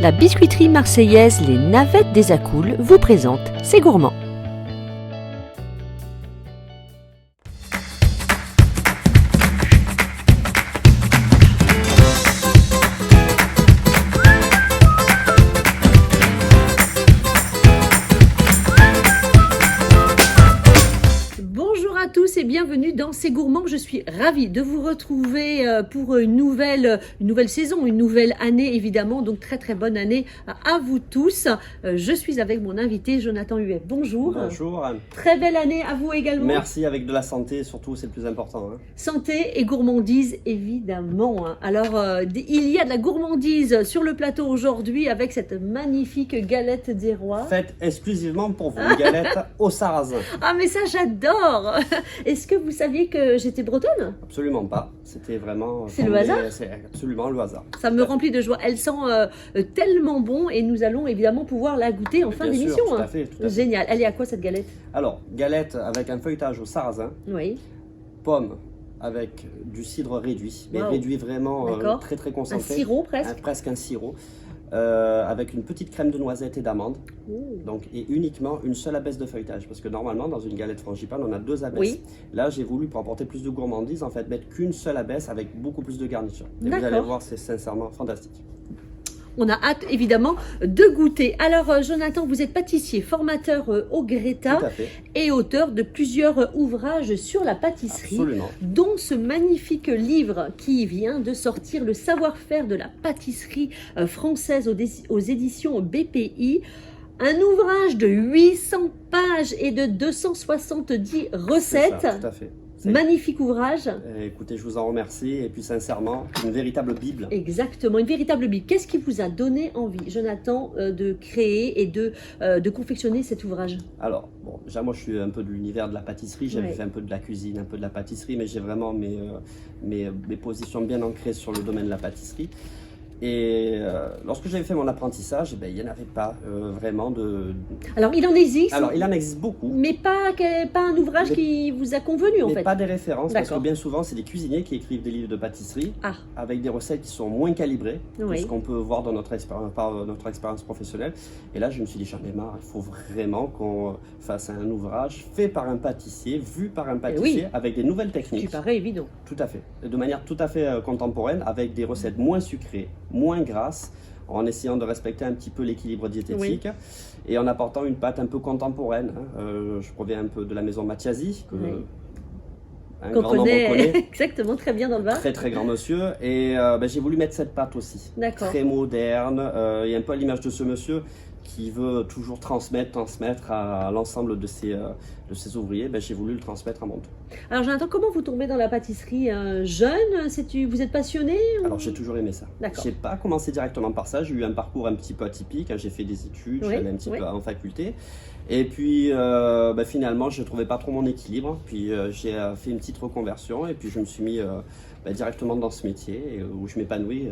La biscuiterie marseillaise Les Navettes des Accoules vous présente C'est gourmand. Bonjour à tous et bienvenue dans C'est gourmand. Je suis ravie de vous retrouver pour une nouvelle saison, une nouvelle année évidemment. Donc très bonne année à vous tous. Je suis avec mon invité Jonathan Huet. Bonjour. Bonjour. Très belle année à vous également. Merci, avec de la santé surtout, c'est le plus important. Santé et gourmandise évidemment. Alors il y a de la gourmandise sur le plateau aujourd'hui avec cette magnifique galette des rois. Faite exclusivement pour vous, une galette au sarrasin. Ah mais ça j'adore. Est-ce que vous saviez que j'étais bretonne? Absolument pas, c'était vraiment... C'est le hasard? C'est absolument le hasard. Ça me remplit de joie. Elle sent tellement bon et nous allons évidemment pouvoir la goûter en fin Bien sûr, d'émission. tout à fait, tout à fait. Génial. Elle est à quoi cette galette? Alors, galette avec un feuilletage au sarrasin, Oui. pomme avec du cidre réduit, mais Wow. réduit vraiment D'accord. très Un concentré. sirop presque. Presque un sirop. Avec une petite crème de noisette et d'amande. Ouh. Donc, et uniquement une seule abaisse de feuilletage, parce que normalement dans une galette frangipane on a deux abesses. Oui. Là j'ai voulu, pour apporter plus de gourmandise, en fait mettre qu'une seule abaisse avec beaucoup plus de garniture. Et vous D'accord. allez voir, c'est sincèrement fantastique. On a hâte évidemment de goûter. Alors Jonathan, vous êtes pâtissier, formateur au Greta Tout à fait, et auteur de plusieurs ouvrages sur la pâtisserie. absolument. Dont ce magnifique livre qui vient de sortir, Le savoir-faire de la pâtisserie française aux éditions BPI. Un ouvrage de 800 pages et de 270 recettes. C'est ça, tout à fait. C'est- Magnifique ouvrage. Écoutez, je vous en remercie, et puis sincèrement, une véritable bible. Exactement, une véritable bible. Qu'est-ce qui vous a donné envie, Jonathan, de créer et de confectionner cet ouvrage? Alors, bon, déjà moi je suis un peu de l'univers de la pâtisserie, j'avais Ouais. fait un peu de la cuisine, un peu de la pâtisserie, mais j'ai vraiment mes positions bien ancrées sur le domaine de la pâtisserie. Et lorsque j'avais fait mon apprentissage, il n'y en avait pas vraiment de... Alors, il en existe, Alors, il en existe beaucoup, mais pas un ouvrage Mais- qui vous a convenu, en mais fait. pas des références, parce que D'accord. bien souvent, c'est des cuisiniers qui écrivent des livres de pâtisserie Ah, avec des recettes qui sont moins calibrées Oui. que ce qu'on peut voir dans notre par notre expérience professionnelle. Et là, je me suis dit, j'en ai marre, il faut vraiment qu'on fasse un ouvrage fait par un pâtissier, vu par un pâtissier, avec des nouvelles ce qui techniques. paraît évident. Tout à fait. De manière tout à fait contemporaine, avec des recettes moins sucrées, moins grasses, en essayant de respecter un petit peu l'équilibre diététique et en apportant une pâte un peu contemporaine. Je proviens un peu de la maison Mathiasi, que Oui. un Qu'on grand nombre connaît connaît. exactement très bien dans le Var. Très grand monsieur. Et j'ai voulu mettre cette pâte aussi. D'accord. Très moderne. Et un peu à l'image de ce monsieur qui veut toujours transmettre à l'ensemble de ses ouvriers. J'ai voulu le transmettre à mon tour. Alors, Jonathan, comment vous tombez dans la pâtisserie jeune? Vous êtes passionné ou- Alors j'ai toujours aimé ça. D'accord. J'ai pas commencé directement par ça, j'ai eu un parcours un petit peu atypique, j'ai fait des études, je Oui, suis allé un petit oui. peu en faculté. Et puis finalement je trouvais pas trop mon équilibre, puis j'ai fait une petite reconversion et puis je me suis mis directement dans ce métier où je m'épanouis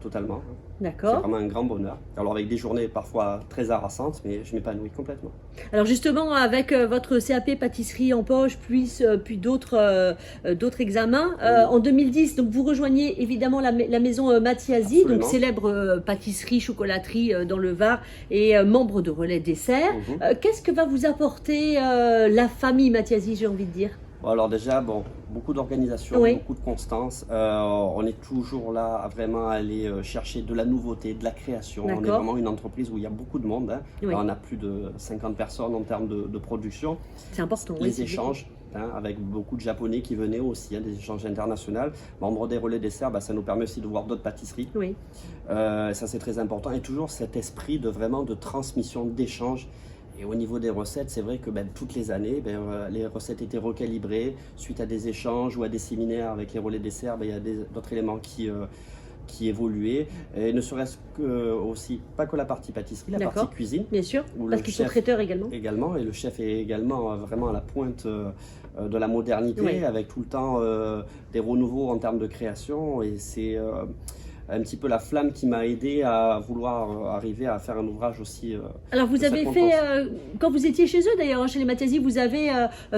totalement. C'est D'accord. vraiment un grand bonheur. Alors avec des journées parfois très harassantes, mais je m'épanouis complètement. Alors justement, avec votre CAP pâtisserie en poche, puis d'autres examens, en 2010, donc vous rejoignez évidemment la maison Mathiasi, donc Absolument. célèbre pâtisserie, chocolaterie dans le Var et membre de Relais Dessert. Mhm. Qu'est-ce que va vous apporter la famille Mathiasi, j'ai envie de dire? Bon, alors déjà, beaucoup d'organisation, Oui. beaucoup de constance. On est toujours là à vraiment aller chercher de la nouveauté, de la création. On est D'accord. vraiment une entreprise où il y a beaucoup de monde. Oui. On a plus de 50 personnes en termes de production. C'est important. oui, Les c'est échanges, avec beaucoup de Japonais qui venaient aussi, des échanges internationaux. Membre des relais desserts, ça nous permet aussi de voir d'autres pâtisseries. beaucoup. Oui. Ça, c'est très important. Et toujours cet esprit de transmission, d'échange. Et au niveau des recettes, c'est vrai que toutes les années, les recettes étaient recalibrées suite à des échanges ou à des séminaires avec les relais desserts. Il y a d'autres éléments qui évoluaient. Et ne serait-ce que aussi, pas que la partie pâtisserie, la D'accord. partie cuisine Bien sûr, Ou parce le qu'ils sont chef. traiteurs également. également. Et le chef est également vraiment à la pointe de la modernité, Oui. avec tout le temps des renouveaux en termes de création. Et c'est un petit peu la flamme qui m'a aidé à vouloir arriver à faire un ouvrage aussi. Alors vous de avez cette fait, importance. quand vous étiez chez eux d'ailleurs, chez les Mathiasi, vous avez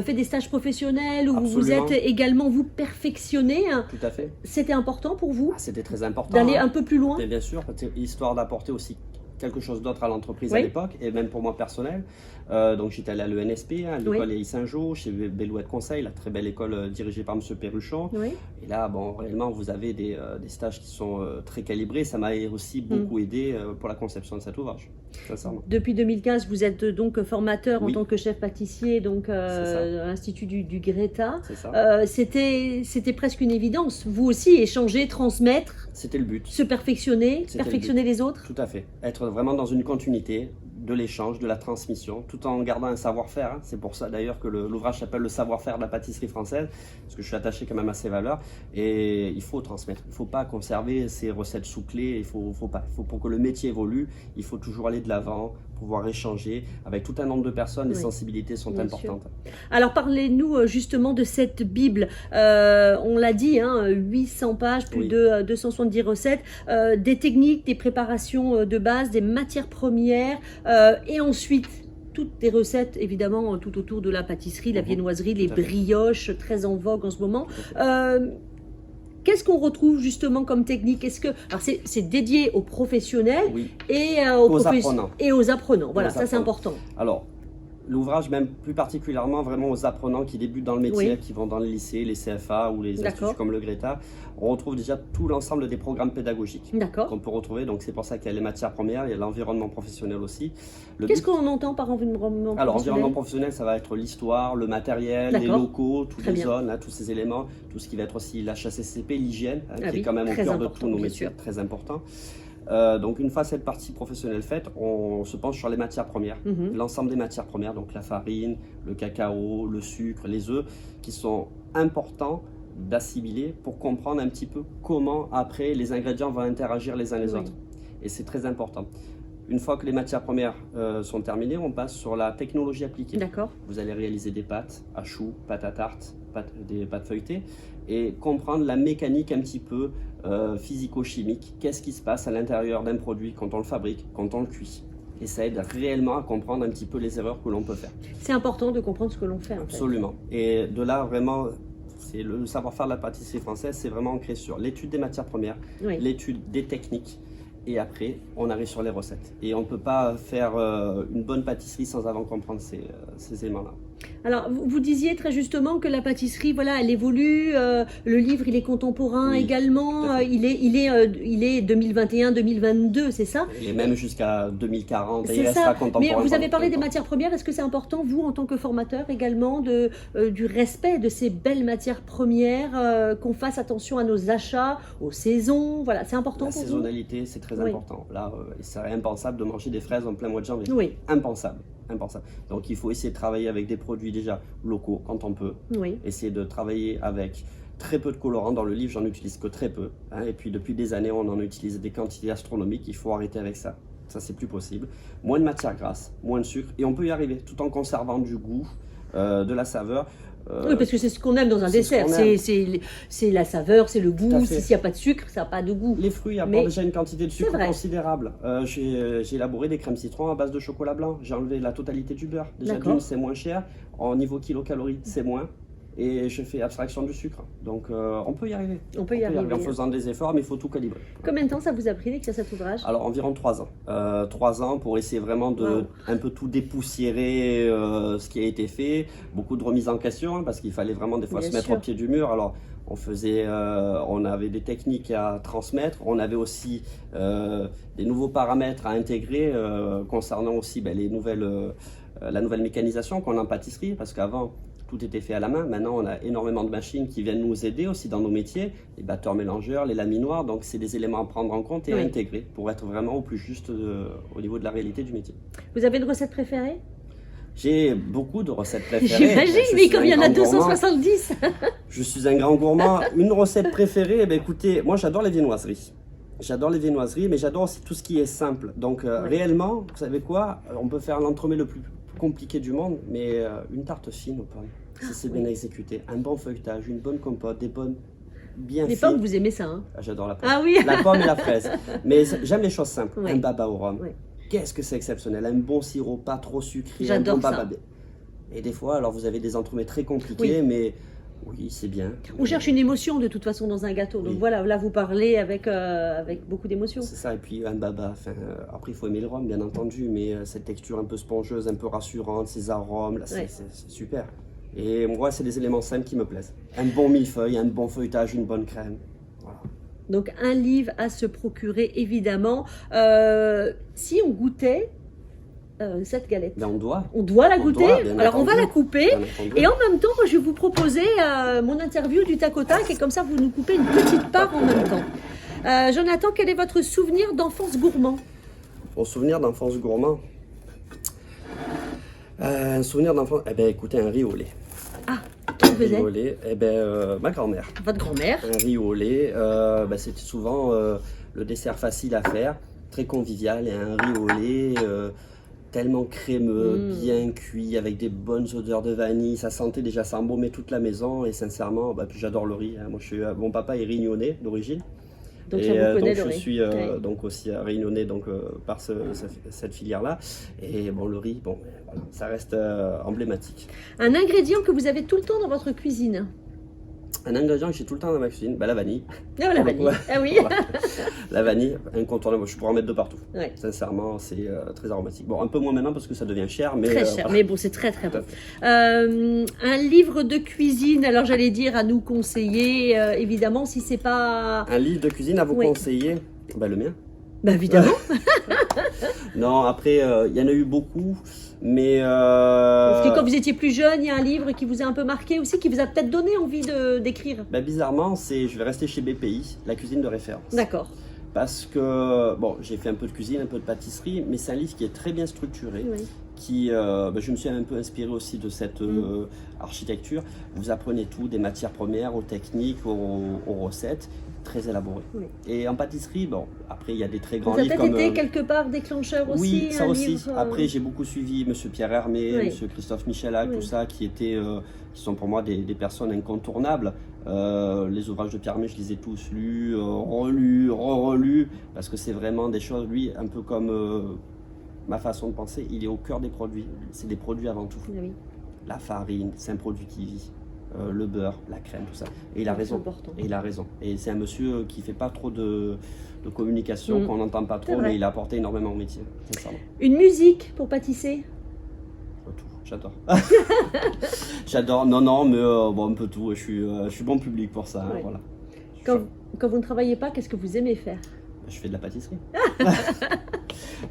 fait des stages professionnels où vous vous Absolument. êtes également vous perfectionné. Tout à fait. C'était important pour vous Ah, c'était très important. d'aller hein. un peu plus loin? Et bien sûr, histoire d'apporter aussi quelque chose d'autre à l'entreprise Oui. à l'époque, et même pour moi personnel. Donc j'étais allé à l'ENSP, à l'école Élie Saint-Jean, chez Bellouet Conseil, la très belle école dirigée par M. Perruchon. Oui. Et là, bon, réellement, vous avez des stages qui sont très calibrés. Ça m'a aussi beaucoup aidé pour la conception de cet ouvrage, sincèrement. Depuis 2015, vous êtes donc formateur en Oui. tant que chef pâtissier donc, à l'Institut du Greta. C'est ça. C'était presque une évidence. Vous aussi, échanger, transmettre, C'était le but. se perfectionner, C'était perfectionner les autres. Tout à fait. Être vraiment dans une continuité de l'échange, de la transmission, tout en gardant un savoir-faire. C'est pour ça d'ailleurs que l'ouvrage s'appelle Le savoir-faire de la pâtisserie française, parce que je suis attaché quand même à ces valeurs. Et il faut transmettre. Il ne faut pas conserver ces recettes sous clé. Il faut pour que le métier évolue, il faut toujours aller de l'avant, pouvoir échanger avec tout un nombre de personnes. Les sensibilités sont importantes. Alors parlez-nous justement de cette Bible. On l'a dit, 800 pages, plus de 270 recettes, des techniques, des préparations de base, des matières premières, et ensuite toutes des recettes évidemment tout autour de la pâtisserie, la viennoiserie, les brioches très en vogue en ce moment. Qu'est-ce qu'on retrouve justement comme technique? Alors c'est dédié aux professionnels et aux apprenants. Voilà, ça c'est important. Alors, l'ouvrage, même plus particulièrement vraiment aux apprenants qui débutent dans le métier, qui vont dans le lycée, les CFA ou les instituts comme le Greta, on retrouve déjà tout l'ensemble des programmes pédagogiques qu'on peut retrouver. Donc c'est pour ça qu'il y a les matières premières, il y a l'environnement professionnel aussi. Qu'est-ce qu'on entend par environnement professionnel? Alors, environnement professionnel, ça va être l'histoire, le matériel, les locaux, toutes les zones, tous ces éléments, tout ce qui va être aussi la HACCP, l'hygiène, qui est quand même au cœur de tous nos métiers, très important. Donc une fois cette partie professionnelle faite, on se penche sur les matières premières, l'ensemble des matières premières, donc la farine, le cacao, le sucre, les œufs, qui sont importants d'assimiler pour comprendre un petit peu comment après les ingrédients vont interagir les uns les autres. Et c'est très important. Une fois que les matières premières sont terminées, on passe sur la technologie appliquée. Vous allez réaliser des pâtes à choux, pâtes à tarte, des pâtes feuilletées, et comprendre la mécanique un petit peu physico-chimique. Qu'est-ce qui se passe à l'intérieur d'un produit quand on le fabrique, quand on le cuit. Et ça aide réellement à comprendre un petit peu les erreurs que l'on peut faire. C'est important de comprendre ce que l'on fait. Absolument. Et de là, vraiment, c'est le savoir-faire de la pâtisserie française, c'est vraiment ancré sur l'étude des matières premières, l'étude des techniques, et après, on arrive sur les recettes. Et on ne peut pas faire une bonne pâtisserie sans avant comprendre ces éléments-là. Alors, vous disiez très justement que la pâtisserie, voilà, elle évolue. Le livre, il est contemporain également. Il est 2021-2022, c'est ça? Et même jusqu'à 2040, il restera contemporain. Mais vous avez parlé des matières premières. Est-ce que c'est important, vous, en tant que formateur également, du respect de ces belles matières premières, qu'on fasse attention à nos achats, aux saisons? Voilà, c'est important pour vous? La saisonnalité, c'est très important. Là, il serait impensable de manger des fraises en plein mois de janvier. Impensable. Donc il faut essayer de travailler avec des produits déjà locaux quand on peut. Essayer de travailler avec très peu de colorants. Dans le livre, j'en utilise que très peu. Et puis depuis des années, on en utilise des quantités astronomiques. Il faut arrêter avec ça. Ça, c'est plus possible. Moins de matière grasse, moins de sucre. Et on peut y arriver tout en conservant du goût, de la saveur. Oui, parce que c'est ce qu'on aime dans un dessert, c'est la saveur, c'est le goût. S'il n'y a pas de sucre, ça n'a pas de goût. Les fruits apportent déjà une quantité de sucre considérable. J'ai élaboré des crèmes citron à base de chocolat blanc. J'ai enlevé la totalité du beurre. Déjà d'une, c'est moins cher. Au niveau kilocalories, c'est moins. Et je fais abstraction du sucre. Donc on peut y arriver. On peut y arriver en faisant des efforts, mais il faut tout calibrer. Combien de temps ça vous a pris d'écrire cet ouvrage? Alors environ 3 ans. 3 ans pour essayer vraiment de un peu tout dépoussiérer ce qui a été fait. Beaucoup de remises en question, parce qu'il fallait vraiment des fois se mettre au pied du mur. Alors on avait des techniques à transmettre. On avait aussi des nouveaux paramètres à intégrer concernant aussi la nouvelle mécanisation qu'on a en pâtisserie, parce qu'avant, tout était fait à la main. Maintenant, on a énormément de machines qui viennent nous aider aussi dans nos métiers, les batteurs mélangeurs, les laminoirs. Donc, c'est des éléments à prendre en compte et à intégrer pour être vraiment au plus juste au niveau de la réalité du métier. Vous avez une recette préférée? J'ai beaucoup de recettes préférées. J'imagine, mais comme il y en a 270. Je suis un grand gourmand. Une recette préférée, écoutez, moi j'adore les viennoiseries. J'adore les viennoiseries, mais j'adore aussi tout ce qui est simple. Donc réellement, vous savez quoi? On peut faire l'entremets le plus compliqué du monde, mais une tarte fine aux pommes, si c'est bien exécuté, un bon feuilletage, une bonne compote, des pommes bien fines. Les pommes, vous aimez ça, hein? J'adore la pomme. Ah oui. La pomme et la fraise. Mais j'aime les choses simples. Un baba au rhum. Qu'est-ce que c'est exceptionnel? Un bon sirop, pas trop sucré. J'adore ça. Et des fois, alors vous avez des entremets très compliqués, mais Oui, c'est bien. On cherche une émotion de toute façon dans un gâteau. Donc Oui. voilà, là vous parlez avec beaucoup d'émotion. C'est ça, et puis un baba, enfin, après il faut aimer le rhum bien entendu, mais cette texture un peu spongeuse, un peu rassurante, ces arômes, là, Ouais. c'est super. Et moi, c'est des éléments simples qui me plaisent. Un bon millefeuille, un bon feuilletage, une bonne crème. Voilà. Donc un livre à se procurer évidemment. Si on goûtait cette galette, Ben, on doit, on doit la On goûter. doit, bien Alors on va entendu. la couper. bien entendu. Et en même temps, moi, je vais vous proposer mon interview du tac au tac et comme ça vous nous coupez une petite part en même temps. Jonathan, quel est votre souvenir d'enfance gourmand? Mon souvenir d'enfance gourmand. Un souvenir d'enfance, eh ben écoutez, un riz au lait. Qui Un riz faisait? au lait, eh ben ma grand-mère. Votre grand-mère. Un riz au lait, ben, c'était souvent le dessert facile à faire, très convivial, et un riz au lait tellement crémeux, bien cuit, avec des bonnes odeurs de vanille, ça sentait déjà, ça embaumait toute la maison, et sincèrement, puis j'adore le riz, hein. Moi, mon papa est réunionnais d'origine, Donc et ça vous connaît donc le je riz. suis Ouais. donc aussi réunionnais donc, par cette filière-là, et bon, le riz, bon, voilà, ça reste emblématique. Un ingrédient que vous avez tout le temps dans votre cuisine. Un ingrédient que j'ai tout le temps dans ma cuisine, la vanille. Ah, la vanille. Ouais. Ah oui. Voilà. La vanille, incontournable, je pourrais en mettre de partout. Ouais. Sincèrement, c'est très aromatique. Bon, un peu moins maintenant parce que ça devient cher, mais Très cher, voilà. mais bon, c'est très très Tout à bon. fait. Un livre de cuisine, alors j'allais dire à nous conseiller, évidemment, si c'est pas... Un livre de cuisine à vous Oui. conseiller, le mien. Bah évidemment, Non, après, il y en a eu beaucoup, mais parce que quand vous étiez plus jeune, il y a un livre qui vous a un peu marqué aussi, qui vous a peut-être donné envie d'écrire. bizarrement, je vais rester chez BPI, la cuisine de référence. D'accord. Parce que, bon, j'ai fait un peu de cuisine, un peu de pâtisserie, mais c'est un livre qui est très bien structuré. Oui. Je me suis un peu inspiré aussi de cette architecture. Vous apprenez tout, des matières premières aux techniques, aux recettes, très élaboré. Oui. Et en pâtisserie, bon, après il y a des très grands Ça a livres peut-être comme... été quelque part déclencheur aussi. oui, ça un aussi. livre, Après, j'ai beaucoup suivi Monsieur Pierre Hermé, Oui. Monsieur Christophe Michalak, Oui. tout ça, qui sont pour moi des personnes incontournables. Les ouvrages de Pierre Hermé, je les ai tous lus, relus, relus, parce que c'est vraiment des choses, lui, un peu comme ma façon de penser, il est au cœur des produits. C'est des produits avant tout. Oui. La farine, c'est un produit qui vit. Le beurre, la crème, tout ça. Et il a C'est raison. important. Et il a raison. Et c'est un monsieur qui fait pas trop de communication, qu'on n'entend pas trop, vrai. mais il a apporté énormément au métier, sincèrement. Une musique pour pâtisser. Tout, j'adore. J'adore, non, mais bon, un peu tout. Je suis bon public pour ça, hein, Ouais. voilà. Quand vous ne travaillez pas, qu'est-ce que vous aimez faire? Je fais de la pâtisserie.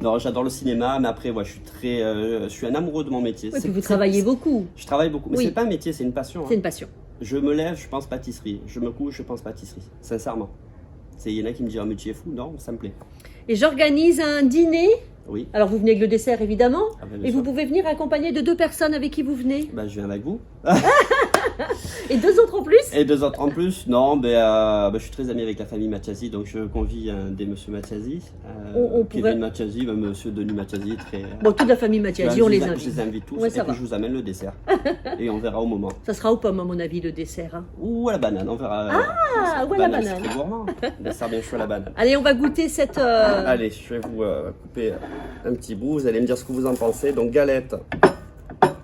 Non, j'adore le cinéma, mais après, ouais, je suis un amoureux de mon métier. Oui, puis vous travaillez beaucoup. Je travaille beaucoup, mais Oui. c'est pas un métier, c'est une passion. C'est Hein. une passion. Je me lève, je pense pâtisserie. Je me couche, je pense pâtisserie. Sincèrement. Il y en a qui me disent, oh, mais tu es fou. Non, ça me plaît. Et j'organise un dîner. Oui. Alors vous venez avec le dessert évidemment. Ah ben, bien Et sûr. vous pouvez venir accompagné de 2 personnes avec qui vous venez. Je viens avec vous. Et 2 autres en plus. Et 2 autres en plus. Non, je suis très ami avec la famille Mathiasi, donc je convie un des monsieur Mathiasi. On Kevin pourrait- Mathiasi, monsieur Denis Mathiasi. Très, Bon, toute la famille Mathiasi, on les Je invite. les invite tous, Ouais, et ça puis va. je vous amène le dessert. Et on verra au moment. Ça sera aux pommes à mon avis le dessert. Hein. Ou à la banane, on verra. Ah, ou à la banane. C'est très gourmand. Dessert bien chaud à la banane. Allez, on va goûter cette... Allez, je vais vous couper un petit bout, vous allez me dire ce que vous en pensez. Donc galette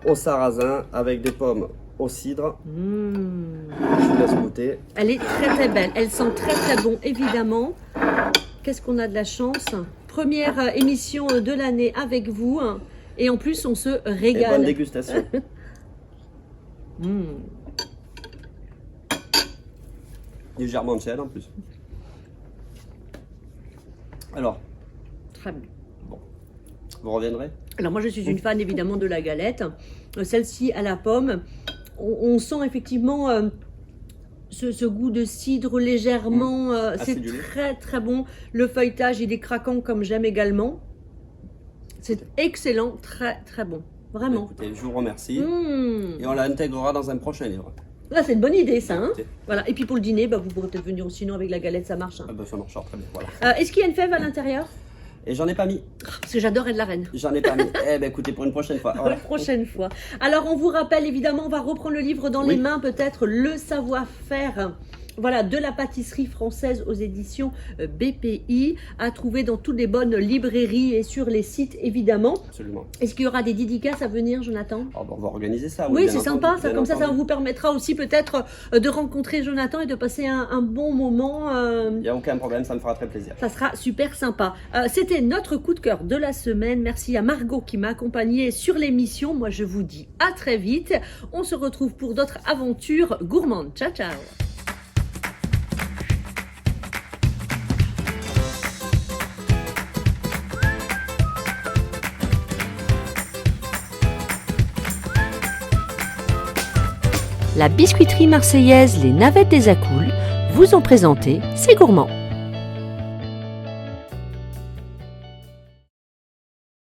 au sarrasin avec des pommes au cidre. Je vous laisse goûter. Elle est très très belle. Elle sent très très bon évidemment. Qu'est-ce qu'on a de la chance. Première émission de l'année avec vous. Hein. Et en plus, on se Et bonne régale. dégustation. Légèrement de sel en plus. Alors, Très bien. vous reviendrez? Alors moi je suis une fan évidemment de la galette. Celle-ci à la pomme, on sent effectivement ce goût de cidre légèrement, c'est Acidulé. très très bon. Le feuilletage il est craquant comme j'aime également. C'est excellent, très très bon, vraiment. Écoutez, je vous remercie. Mmh. Et on l'intégrera dans un prochain livre. Là c'est une bonne idée ça. Hein, Écoutez, voilà. Et puis pour le dîner, vous pourrez peut-être venir sinon avec la galette, ça marche. Hein. ça marchera très bien. Voilà. Est-ce qu'il y a une fève à l'intérieur? Et j'en ai pas mis. Parce que j'adore être la reine. J'en ai pas mis. Écoutez, pour une prochaine fois. Pour Voilà. la prochaine fois. Alors, on vous rappelle, évidemment, on va reprendre le livre dans Oui. les mains, peut-être le savoir-faire Voilà, de la pâtisserie française aux éditions BPI, à trouver dans toutes les bonnes librairies et sur les sites évidemment. Absolument. Est-ce qu'il y aura des dédicaces à venir, Jonathan? Alors, on va organiser ça. Oui, bien c'est entendu, sympa, ça, bien comme ça entendu. vous permettra aussi peut-être de rencontrer Jonathan et de passer un bon moment. Il n'y a aucun problème, ça me fera très plaisir. Ça sera super sympa. C'était notre coup de cœur de la semaine. Merci à Margot qui m'a accompagnée sur l'émission. Moi, je vous dis à très vite. On se retrouve pour d'autres aventures gourmandes. Ciao, ciao. La biscuiterie marseillaise Les Navettes des Accoules vous ont présenté C'est Gourmand.